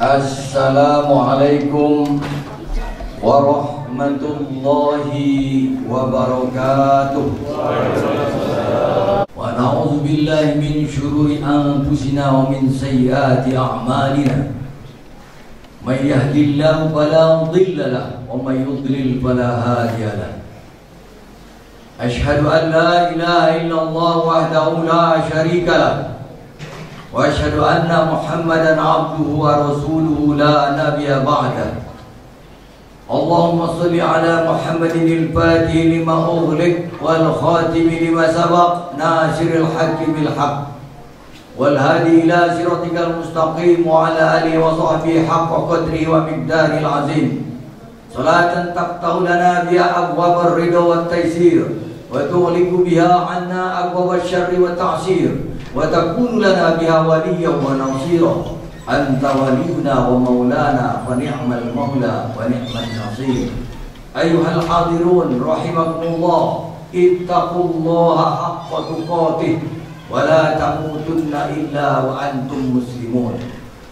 Assalamualaikum warahmatullahi wabarakatuh. Wa na'udzu billahi min syururi anfusina wa min sayyiati a'malina. May yahdihillahu fala mudilla lahu wa may yudlil fala hadiya lahu. Asyhadu an la ilaha illallah wahdahu la syarika lahu wa asyhadu anna Muhammadan abduhu wa rasuluhu la nabiyya ba'dah. Allahumma salli ala Muhammadin al-fatih lima ughliq wal khatim lima sabaq nasiril haqqi bil haqq wal hadi ila siratikal mustaqim wa ala alihi wa sahbihi haqqa qadrihi wa miqdaril azim. Salatan taqta'u lana biha abwab ar-ridha wat taysir wa tughliqu biha 'anna abwab asy-syarri wat ta'sir wa takunu lana biha waliyyan wa nasira. Anta waliyuna wa maulana wa ni'mal maula wa ni'man nasir. Ayyuhal hadirun rahimakumullah, ittaqullaha haqqa tuqatih wa la tamutunna illa wa antum muslimun.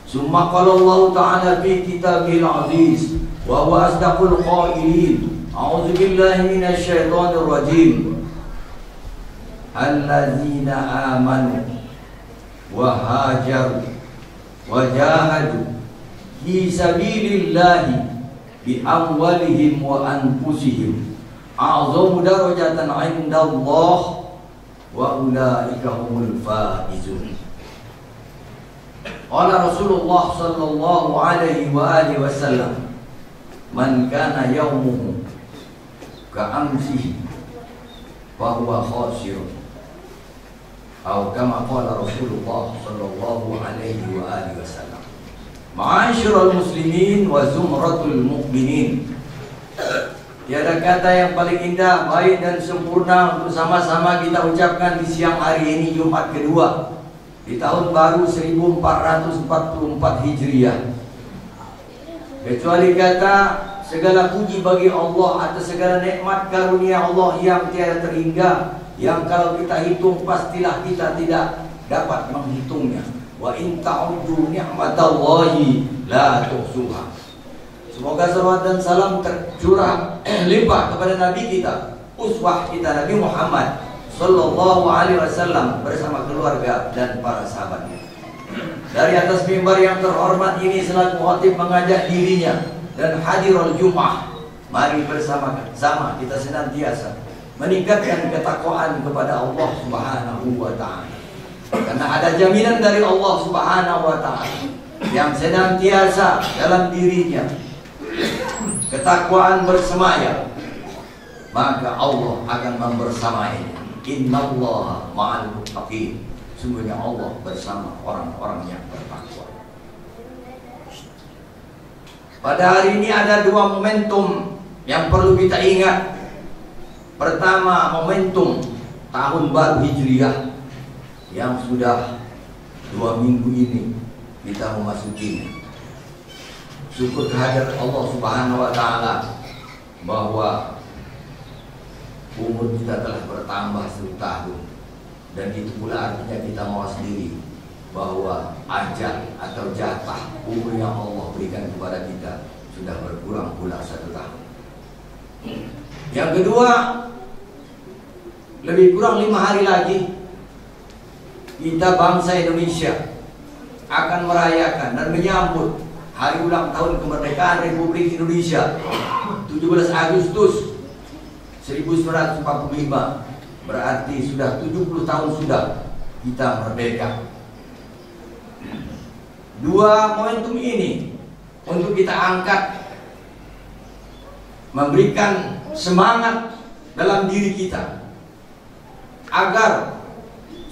Summa qala Allah ta'ala fi kitabihil aziz wa huwa asdaqul qailin. A'udzu billahi minasy syaithanir rajim. Allazina amanu wa hajaru wa jahadu fi sabilillahi bi amwalihim wa anfusihim a'zamu darajatan 'indallah wa ulaika humul faizun. Qala Rasulullah sallallahu alaihi wa alihi wasallam, man kana yaumuhu ka'amsihi fa huwa khasirun. Atau kama qala Rasulullah sallallahu alaihi wa alihi wasallam, ma'asyiral muslimin wa zumratul mu'minin. Tiada kata yang paling indah, baik dan sempurna untuk sama-sama kita ucapkan di siang hari ini, Jumat kedua di tahun baru 1444 Hijriah, kecuali kata segala puji bagi Allah atas segala nikmat karunia Allah yang tiada terhingga, yang kalau kita hitung pastilah kita tidak dapat menghitungnya. Wa in ta'uddu ni'matallahi la tuhsuha. Semoga salawat dan salam tercurah limpah kepada Nabi kita, uswah kita Nabi Muhammad sallallahu alaihi wasallam bersama keluarga dan para sahabatnya. Dari atas mimbar yang terhormat ini selaku khatib mengajak dirinya dan hadirul Jumat, mari bersama-sama kita senantiasa meningkatkan ketakwaan kepada Allah Subhanahu wa ta'ala. Karena ada jaminan dari Allah Subhanahu wa ta'ala yang senantiasa dalam dirinya ketakwaan bersemayam, maka Allah akan membersamainya. Innallaha ma'al muttaqin. Sungguhnya Allah bersama orang-orang yang bertakwa. Pada hari ini ada dua momentum yang perlu kita ingat. Pertama, momentum tahun baru Hijriah yang sudah 2 minggu ini kita memasukinya. Syukur kehadirat Allah Subhanahu wa ta'ala bahwa umur kita telah bertambah 1 tahun, dan itu pula artinya kita mau sendiri bahwa ajal atau jatah umur yang Allah berikan kepada kita sudah berkurang pula 1 tahun. Yang kedua, lebih kurang 5 hari lagi kita bangsa Indonesia akan merayakan dan menyambut hari ulang tahun kemerdekaan Republik Indonesia 17 Agustus 1945. Berarti sudah 70 tahun sudah kita merdeka. Dua momentum ini untuk kita angkat, memberikan semangat dalam diri kita agar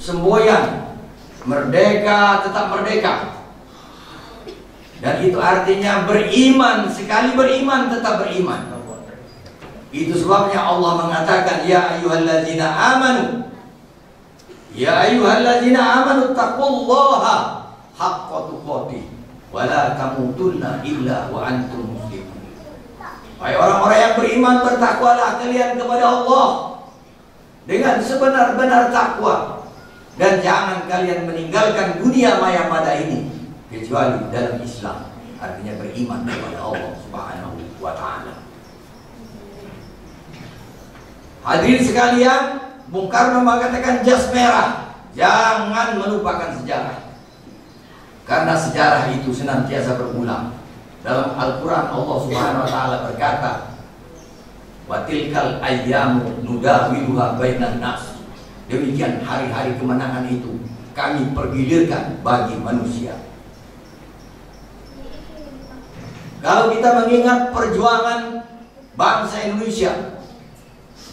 semboyan merdeka tetap merdeka. Dan itu artinya beriman, sekali beriman tetap beriman. Itu sebabnya Allah mengatakan, ya ayyuhalladzina amanu, ya ayyuhalladzina amanu taqullaha haqqa tuqatih wa la tamutunna illa wa antum muslimun. Hai orang-orang yang beriman, bertakwalah kalian kepada Allah dengan sebenar-benar takwa, dan jangan kalian meninggalkan dunia maya pada ini kecuali dalam Islam. artinya beriman kepada Allah Subhanahu wa Ta'ala. Hadirin sekalian, Bung Karno mengatakan jas merah, jangan melupakan sejarah, karena sejarah itu senantiasa berulang. Dalam Al-Quran Allah Subhanahu wa Ta'ala berkata, wa tilkal ayyamu nudawiluha bainan nas. Demikian hari-hari kemenangan itu kami pergilirkan bagi manusia. Kalau kita mengingat perjuangan bangsa Indonesia,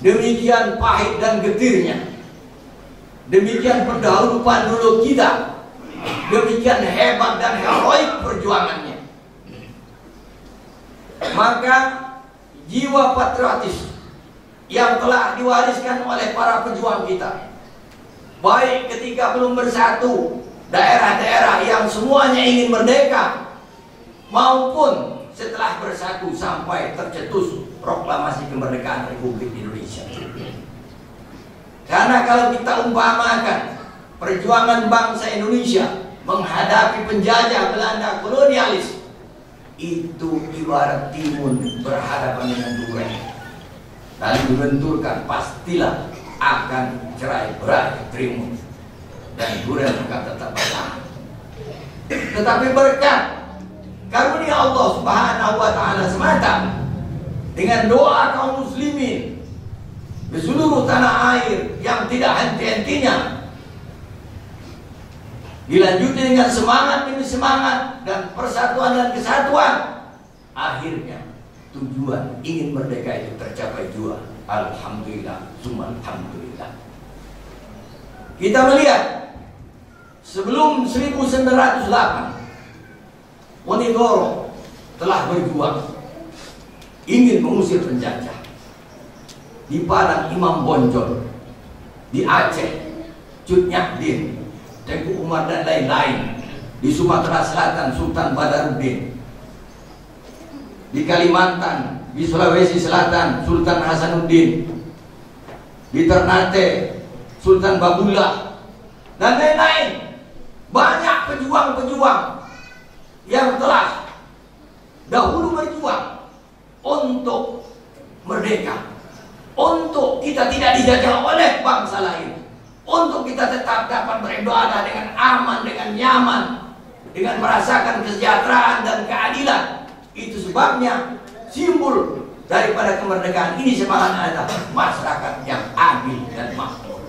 demikian pahit dan getirnya, demikian pendahuluan dulu kita, demikian hebat dan heroik perjuangannya, maka jiwa patriotis yang telah diwariskan oleh para pejuang kita, baik ketika belum bersatu daerah-daerah yang semuanya ingin merdeka, maupun setelah bersatu sampai tercetus proklamasi kemerdekaan Republik Indonesia. Karena kalau kita umpamakan perjuangan bangsa Indonesia menghadapi penjajah Belanda kolonialis, itu ibarat timun berhadapan dengan durian, lalu dibenturkan, pastilah akan cerai berai timun dan durian akan tetap bertahan. Tetapi berkat karunia Allah Subhanahu wa Ta'ala semata, dengan doa kaum muslimin di seluruh tanah air yang tidak henti-hentinya, dilanjuti dengan semangat demi semangat dan persatuan dan kesatuan, akhirnya tujuan ingin merdeka itu tercapai juga. Alhamdulillah, summa alhamdulillah. Kita melihat sebelum 1908 Wonegoro telah berjuang ingin mengusir penjajah. Di Padang Imam Bonjol, di Aceh Cut Nyak-din, Tengku Umar dan lain-lain, di Sumatera Selatan Sultan Badaruddin, di Kalimantan, di Sulawesi Selatan Sultan Hasanuddin, di Ternate Sultan Babullah, dan lain-lain. Banyak pejuang-pejuang yang telah dahulu berjuang untuk merdeka, untuk kita tidak dijajah oleh bangsa lain, untuk kita tetap dapat beribadah dengan aman, dengan nyaman, dengan merasakan kesejahteraan dan keadilan. Itu sebabnya simbol daripada kemerdekaan ini sebenarnya adalah masyarakat yang adil dan makmur.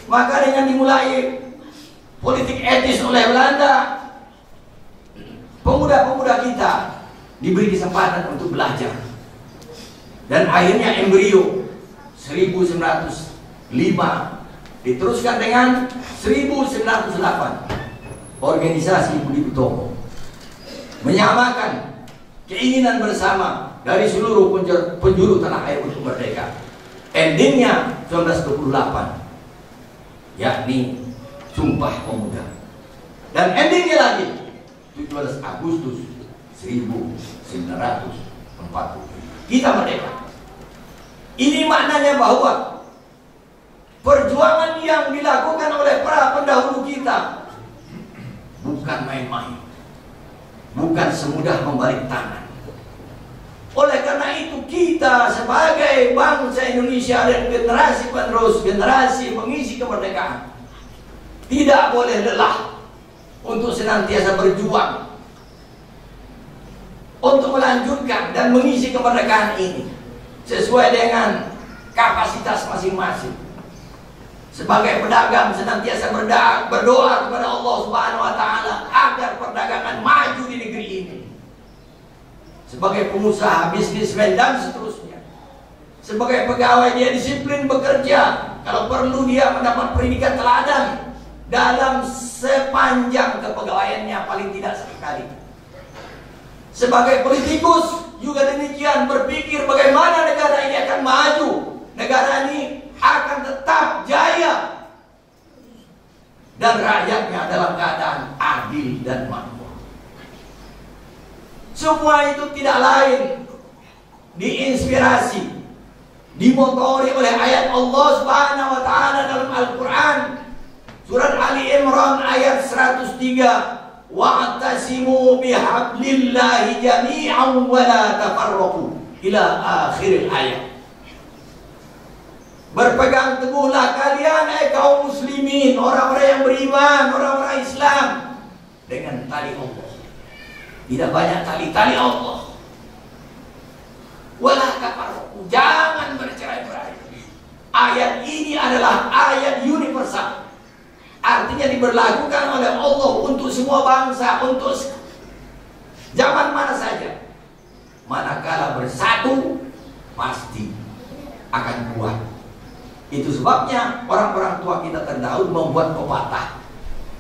Maka dengan dimulai politik etis oleh Belanda, pemuda-pemuda kita diberi kesempatan untuk belajar, dan akhirnya embrio 1905 diteruskan dengan 1908 organisasi Budi Utomo menyamakan keinginan bersama dari seluruh penjuru tanah air untuk merdeka. Endingnya 1928, yakni Sumpah Pemuda, dan endingnya lagi 17 Agustus 1940 kita merdeka. Ini maknanya bahwa perjuangan yang dilakukan oleh para pendahulu kita bukan main-main, bukan semudah membalik tangan. Oleh karena itu kita sebagai bangsa Indonesia dan generasi penerus, generasi mengisi kemerdekaan, tidak boleh lelah untuk senantiasa berjuang untuk melanjutkan dan mengisi kemerdekaan ini sesuai dengan kapasitas masing-masing. Sebagai pedagang senantiasa berdoa kepada Allah Subhanahu wa Ta'ala agar perdagangan maju di negeri ini. Sebagai pengusaha, bisnismen dan seterusnya. Sebagai pegawai dia disiplin bekerja, kalau perlu dia mendapat pendidikan teladan dalam sepanjang kepegawaiannya paling tidak sekali. Sebagai politikus juga demikian, berpikir bagaimana negara ini akan maju, negara ini akan tetap jaya, dan rakyatnya dalam keadaan adil dan makmur. Semua itu tidak lain diinspirasi, dimotori oleh ayat Allah Subhanahu wa Ta'ala dalam Al-Quran, surat Ali Imran ayat 103, wa'tasimu bihablillahi jami'an wa la tafarraqu ila akhir ayat. Berpegang teguhlah kalian kaum muslimin, orang-orang yang beriman, orang-orang Islam, dengan tali Allah. Tidak banyak tali Allah. Wala tafarraqu, jangan bercerai-berai. Ayat ini adalah ayat universal. Artinya diberlakukan oleh Allah untuk semua bangsa, untuk zaman mana saja. Manakala bersatu, pasti akan kuat. Itu sebabnya orang-orang tua kita terdahulu membuat pepatah.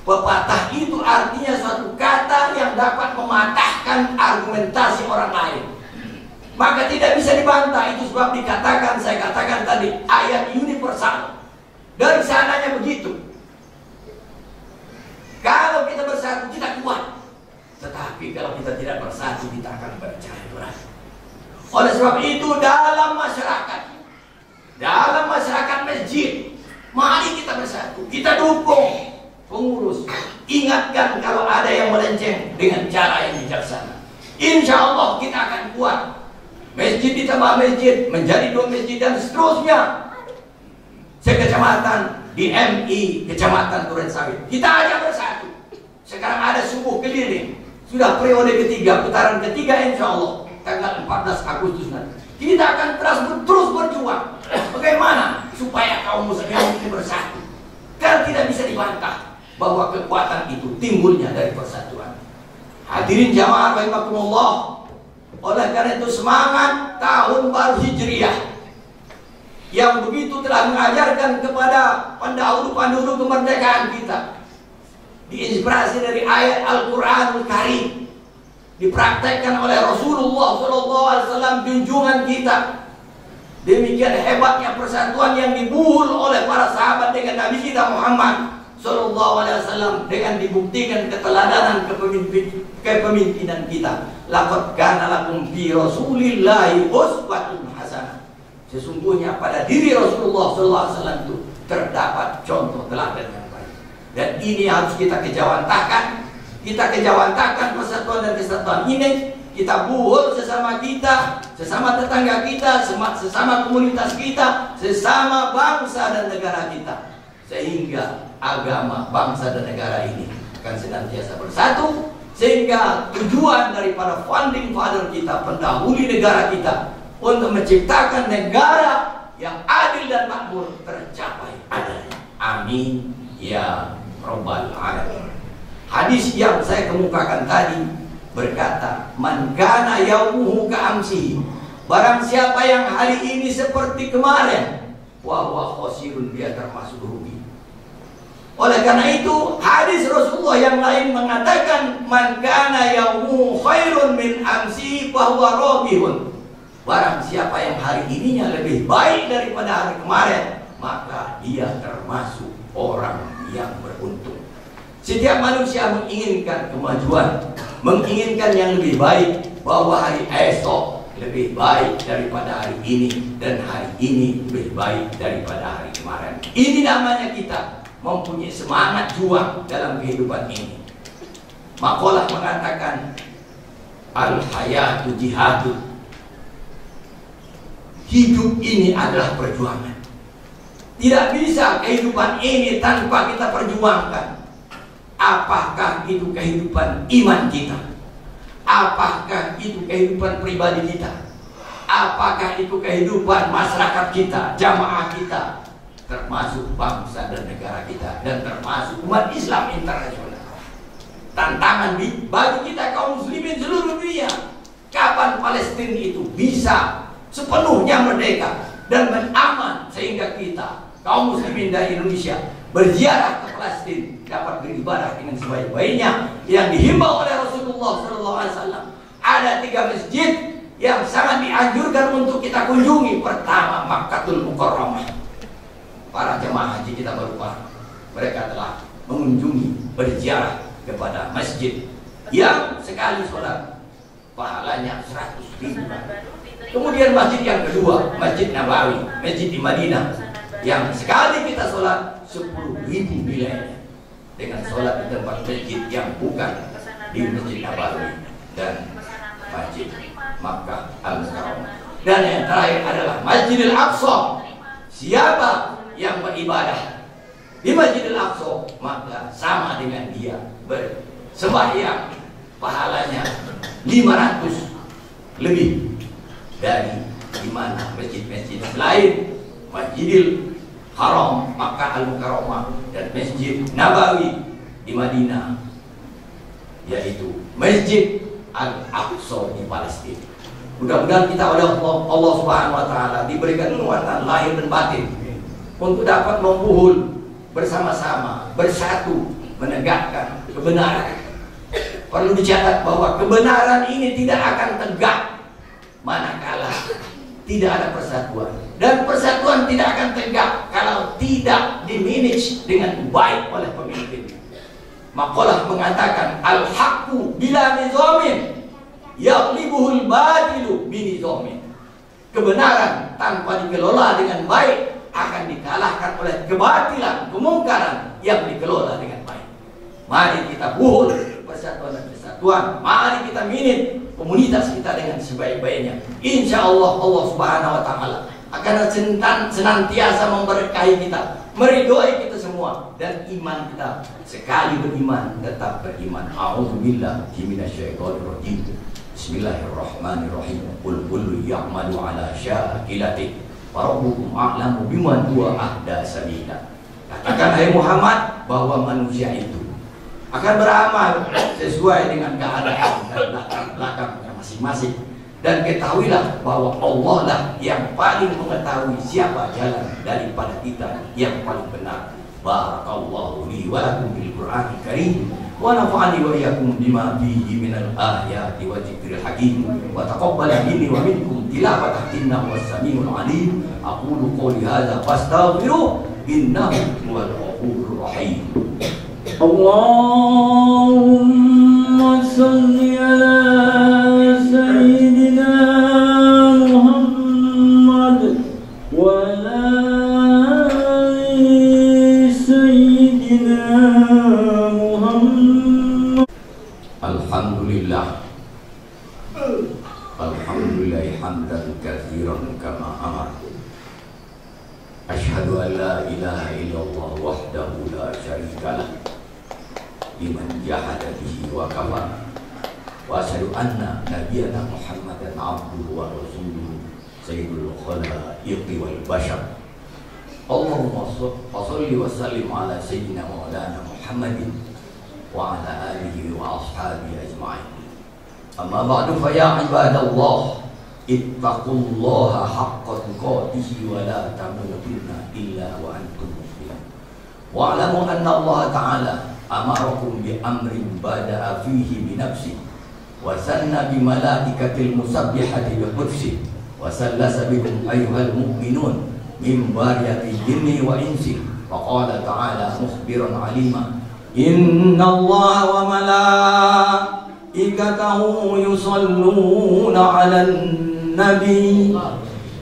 Pepatah itu artinya suatu kata yang dapat mematahkan argumentasi orang lain. Maka tidak bisa dibantah. Itu sebab dikatakan, saya katakan tadi, ayat universal. Dari sananya begitu. Kalau kita bersatu, kita kuat. Tetapi kalau kita tidak bersatu, kita akan bercerai-berai. Oleh sebab itu, dalam masyarakat masjid, mari kita bersatu, kita dukung pengurus, ingatkan kalau ada yang melenceng dengan cara yang bijaksana. Insya Allah kita akan kuat. Masjid ditambah masjid menjadi 2 masjid dan seterusnya. Sekecamatan di MI, Kecamatan Durensawit, kita ajak bersatu. Sekarang ada subuh keliling, sudah periode ketiga, putaran ketiga, insya Allah tanggal 14 Agustus nanti. Kita akan terus berjuang. Bagaimana supaya kaum muslimin ini bersatu? Karena tidak bisa dibantah bahwa kekuatan itu timbulnya dari persatuan. Hadirin jamaah rahimakumullah. Oleh karena itu semangat tahun baru Hijriah yang begitu telah mengajarkan kepada pendahulu-pendahulu kemerdekaan kita, diinspirasi dari ayat Al-Quranul Karim, dipraktekkan oleh Rasulullah SAW, junjungan kita. Demikian hebatnya persatuan yang dibuhul oleh para sahabat dengan Nabi kita Muhammad SAW, dengan dibuktikan keteladanan kepemimpinan kita. Laqad kana lakum fi Rasulillahi uswatun hasanah. Sesungguhnya pada diri Rasulullah SAW itu terdapat contoh teladan yang baik. Dan ini harus kita kejawantahkan. Kita kejawantahkan persatuan dan kesatuan ini. Kita buhul sesama kita, sesama tetangga kita, sesama komunitas kita, sesama bangsa dan negara kita. Sehingga agama, bangsa dan negara ini akan senantiasa bersatu. Sehingga tujuan daripada founding father kita, pendahulu negara kita, untuk menciptakan negara yang adil dan makmur tercapai adanya. Amin ya rabbal alamin. Hadis yang saya kemukakan tadi berkata, man kana yaumuhu ka'amsihi, barang siapa yang hari ini seperti kemarin, wa huwa khosirun, dia termasuk rugi. Oleh karena itu hadis Rasulullah yang lain mengatakan, man kana yaumuhu khairun min amsihi fa huwa rabihun, barang siapa yang hari ininya lebih baik daripada hari kemarin, maka dia termasuk orang yang beruntung. Setiap manusia menginginkan kemajuan, menginginkan yang lebih baik, bahwa hari esok lebih baik daripada hari ini, dan hari ini lebih baik daripada hari kemarin. Ini namanya kita mempunyai semangat juang dalam kehidupan ini. Makalah mengatakan, al-hayatu jihadun, hidup ini adalah perjuangan. Tidak bisa kehidupan ini tanpa kita perjuangkan. Apakah itu kehidupan iman kita? Apakah itu kehidupan pribadi kita? Apakah itu kehidupan masyarakat kita, jamaah kita, termasuk bangsa dan negara kita, dan termasuk umat Islam internasional? Tantangan bagi kita kaum muslimin seluruh dunia. Kapan Palestina itu bisa sepenuhnya merdeka dan aman, sehingga kita kaum muslimin dari Indonesia berziarah ke Palestina dapat beribadah dengan sebaik-baiknya yang dihimbau oleh Rasulullah SAW. Ada 3 masjid yang sangat dianjurkan untuk kita kunjungi. Pertama, Makkatul Mukarramah. Para jemaah haji kita berupa, mereka telah mengunjungi, berziarah kepada masjid yang sekali sholat pahalanya 100.000. Kemudian masjid yang kedua, Masjid Nabawi, masjid di Madinah, yang sekali kita sholat 10.000 nilainya, dengan sholat di tempat masjid yang bukan di Masjid Nabawi dan Masjid Makkah Al-Mukarramah. Dan yang terakhir adalah Masjidil Aqsa. Siapa yang beribadah di Masjidil Aqsa maka sama dengan dia bersembahyang, pahalanya 500 lebih dari di mana masjid-masjid selain Masjidil Haram Makkah Al-Mukarramah dan Masjid Nabawi di Madinah, yaitu Masjid Al-Aqsa di Palestina. Mudah-mudahan kita oleh Allah Subhanahu wa taala diberikan kekuatan lahir dan batin untuk dapat membuhul bersama-sama, bersatu menegakkan kebenaran. Perlu dicatat bahwa kebenaran ini tidak akan tegak manakala tidak ada persatuan, dan persatuan tidak akan tegak kalau tidak dimanage dengan baik oleh pemimpin. Maqalah mengatakan al-haqqu bila nizamin yaghlibuhul batilu binizamin. Kebenaran tanpa dikelola dengan baik akan dikalahkan oleh kebatilan, kemungkaran yang dikelola dengan baik. Mari kita buhul persatuan dan kesatuan. Mari kita minit komunitas kita dengan sebaik-baiknya. Insya Allah Allah Subhanahu wa taala akan senantiasa memberkahi kita, meridhoi kita semua, dan iman kita sekali beriman tetap beriman. A'udzubillahi minasyaitonir rajim. Bismillahirrahmanirrahim. Qul kullu ya'malu 'ala syakilatihi wa rabbukum a'lamu biman huwa ahda sabila. Katakan hai Muhammad bahwa manusia itu akan beramal sesuai dengan keadaan dan latar belakangnya masing-masing, dan ketahuilah bahwa Allah lah yang paling mengetahui siapa jalan daripada kita yang paling benar. Barakallahu li wa lakum bil Qur'anil Karim wa nafa'ani wa iyyakum bima fihi minal ayati wa dzikril hakim wa taqabbal minni wa minkum tilawata innahu was-sami'ul 'alim. Aqulu qouli hadza fastaghfiruh innahu huwal ghafurur rahim. Allahumma shalli ala sayyidina Muhammad wa ala ali sayyidina Muhammad. Alhamdulillah, alhamdulillah hamdan katsiran kama amar. Asyhadu an la ilaha illallah wahdahu la syarika lah liman jahada bihi wa kafar, wa asyhadu anna nabiyyana Muhammadan abduhu wa rasuluhu sayyidul khalaiqi wal bashar. Allahumma shalli wa sallim ala sayyidina maulana Muhammadin wa ala alihi wa ashabihi ajma'in. Amma ba'du, fa ya ibadallah ittaqullaha haqqa tuqatih wa la tamutunna illa wa antum muslimun. Wa alamu anna Allah ta'ala amarakum bi amrin bada'a fihi bi nafsi wa sanna bi malaikatil musabbihati bi qudsi wa sallasa bikum ayyuhal mu'minun min bariyati jinni wa insi. Wa qala ta'ala mukhbiran alima inna Allah wa malaikatahu yusalluna 'alan nabi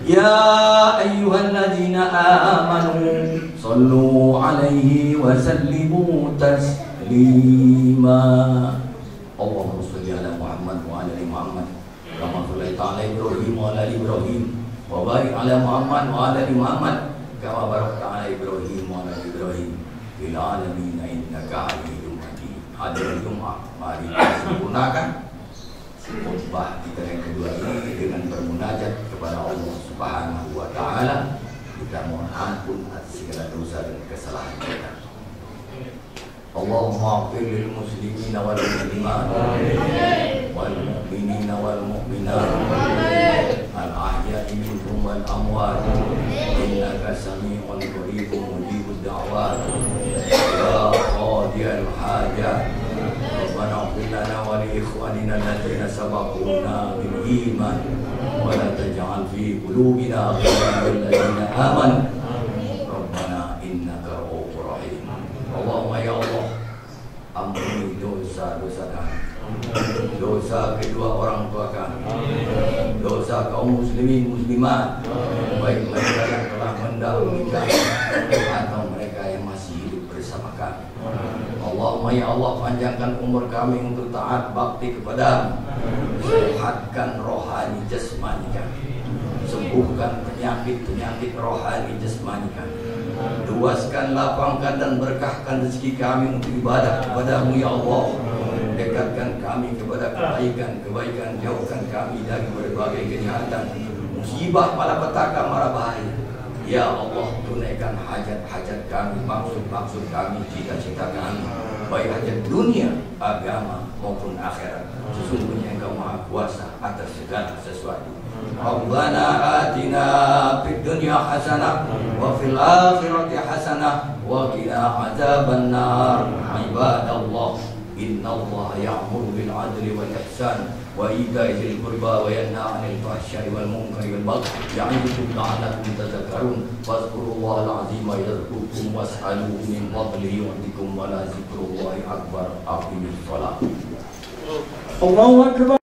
ya ayyuhalladzina amanu sallu alaihi wa sallimu taslima. Allahumma shalli ala Muhammad wa ala ali Muhammad kama shallaita ala Ibrahim wa ala ali Ibrahim wa barik ala Muhammad wa ala ali Muhammad kama barakta ala Ibrahim wa ala ali Ibrahim fil alamin innaka Hamidum Majid. Hadirin Jumat, mari kita sempurnakan khutbah kita yang kedua ini dengan bermunajat kepada Allah Subhanahu wa taala. Kita mohon ampun atas segala dosa dan kesalahan kita. Allahumma ighfir lil muslimin wal muslimat wal mu'minina wal mu'minat al ahya'i minhum wal amwat innaka sami'un qaribun mujibud da'wat ya qadiyal hajat. Rabbana ighfir lana wa li ikhwanina alladziina sabaquna bil iman wa la taj'al fi qulubina ghillan lil ladzina amanu Rabbana innaka ra'ufur rahim. Allahumma ya Allah, ampuni dosa-dosa kami, dosa kedua orang tua kami, dosa kaum muslimin muslimat, baik mereka yang telah mendahului kami atau mereka yang masih hidup bersama kami. Allahumma Allahumma ya Allah, panjangkan umur kami untuk taat bakti kepadamu. Sehatkan rohani jasmani kami, sembuhkan penyakit-penyakit rohani jasmani kami. Luaskan, lapangkan dan berkahkan rezeki kami untuk ibadah kepadamu ya Allah. Dekatkan kami kepada kebaikan, jauhkan kami dari berbagai kejahatan, musibah, malapetaka, mara bahaya. Ya Allah, tunaikan hajat-hajat kami, maksud-maksud kami, cita-cita kami, baik hajat dunia, agama maupun akhirat. Sesungguhnya Engkau Maha Kuasa atas segala sesuatu. Rabbana atina fid dunya hasanah wa fil akhirati hasanah wa qina adzaban nar. Ibadallah, innallaha ya'muru bil 'adli wal ihsan wa ita'i dzil qurba wa yanha 'anil fahsya'i wal munkari wal baghi ya'idukum la'allakum tadhakkarun. Fadhkurullahal 'azima yadhkurkum was'aluhu min fadlihi yu'tikum wa la dzikrullahi akbar. Aqimis shalah. Allahu akbar.